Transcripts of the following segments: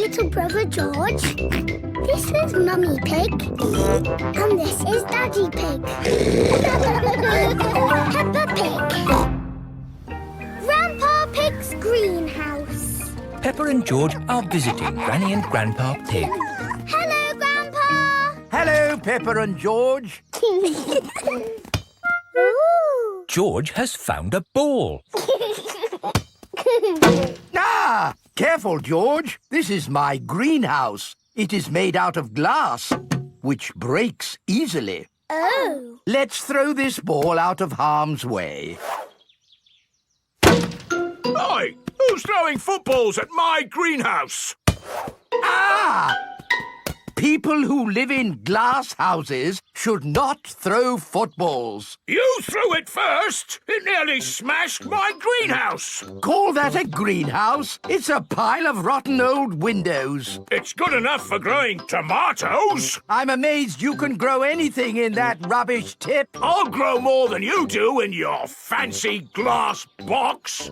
little brother George. This is Mummy Pig. And this is Daddy Pig. Peppa Pig. Grandpa Pig's greenhouse. Peppa and George are visiting Granny and Grandpa Pig. Hello, Grandpa. Hello, Peppa and George. Ooh. George has found a ball. Ah! Careful, George. This is my greenhouse. It is made out of glass, which breaks easily. Oh. Let's throw this ball out of harm's way. Oi! Who's throwing footballs at my greenhouse? Ah! People who live in glass houses should not throw footballs. You threw it first! It nearly smashed my greenhouse! Call that a greenhouse? It's a pile of rotten old windows. It's good enough for growing tomatoes! I'm amazed you can grow anything in that rubbish tip. I'll grow more than you do in your fancy glass box!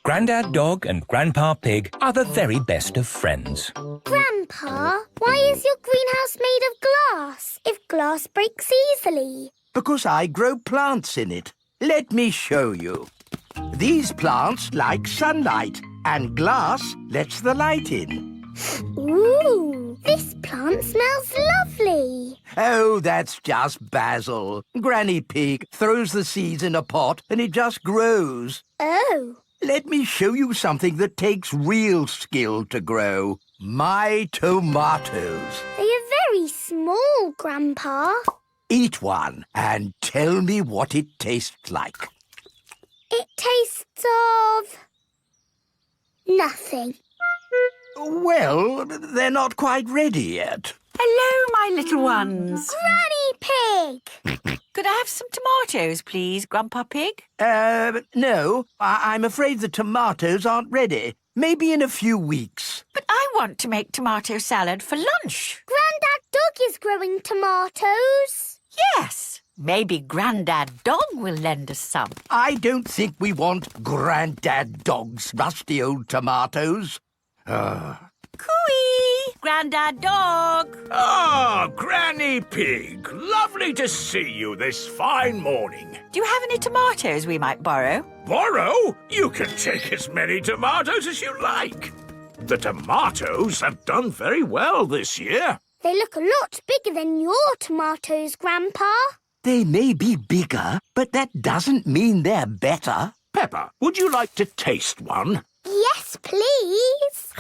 Grandad Dog and Grandpa Pig are the very best of friends. Grandpa, why is your greenhouse made of glass if glass breaks easily? Because I grow plants in it. Let me show you. These plants like sunlight, and glass lets the light in. Ooh, this plant smells lovely. Oh, that's just basil. Granny Pig throws the seeds in a pot and it just grows. Oh. Let me show you something that takes real skill to grow. My tomatoes. They are very small, Grandpa. Eat one and tell me what it tastes like. It tastes of... nothing. Well, they're not quite ready yet. Hello, my little ones. Granny Pig! Could I have some tomatoes, please, Grandpa Pig? No. I'm afraid the tomatoes aren't ready. Maybe in a few weeks. But I want to make tomato salad for lunch. Grandad Dog is growing tomatoes. Yes. Maybe Grandad Dog will lend us some. I don't think we want Grandad Dog's rusty old tomatoes. Cooey! Grandad Dog! Ah, Granny Pig! Lovely to see you this fine morning. Do you have any tomatoes we might borrow? Borrow? You can take as many tomatoes as you like. The tomatoes have done very well this year. They look a lot bigger than your tomatoes, Grandpa. They may be bigger, but that doesn't mean they're better. Peppa, would you like to taste one? Yes, please.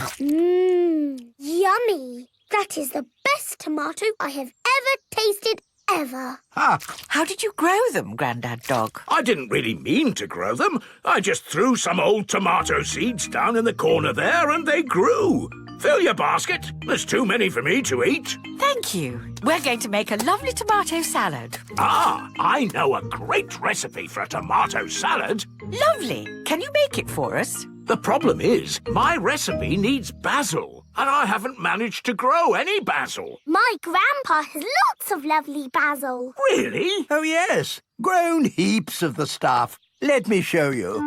Yummy. That is the best tomato I have ever tasted ever. Ah, How did you grow them, Grandad Dog? I didn't really mean to grow them. I just threw some old tomato seeds down in the corner there and they grew. Fill your basket. There's too many for me to eat. Thank you. We're going to make a lovely tomato salad. Ah, I know a great recipe for a tomato salad. Lovely. Can you make it for us? The problem is, my recipe needs basil, and I haven't managed to grow any basil. My grandpa has lots of lovely basil. Really? oh yes. Grown heaps of the stuff. Let me show you.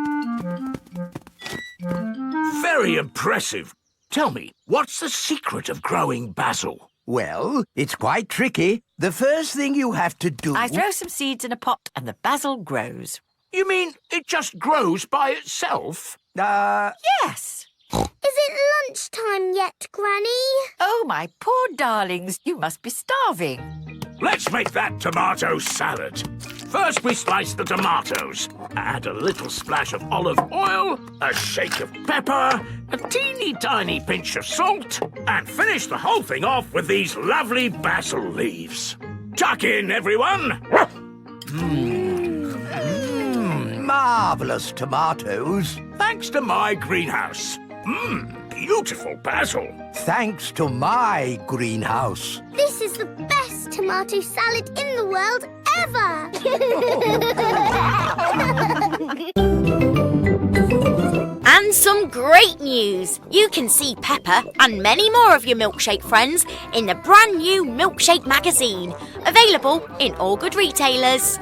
Very impressive. Tell me, what's the secret of growing basil? Well, it's quite tricky. The first thing you have to do... I throw some seeds in a pot and the basil grows. You mean it just grows by itself? Yes. Is it lunchtime yet, Granny? Oh, my poor darlings, you must be starving. Let's make that tomato salad. First we slice the tomatoes, add a little splash of olive oil, a shake of pepper, a teeny tiny pinch of salt, and finish the whole thing off with these lovely basil leaves. Tuck in, everyone! Marvellous tomatoes. Thanks to my greenhouse. Beautiful basil. Thanks to my greenhouse. This is the best tomato salad in the world ever. And some great news! You can see Peppa and many more of your milkshake friends in the brand new Milkshake magazine, available in all good retailers.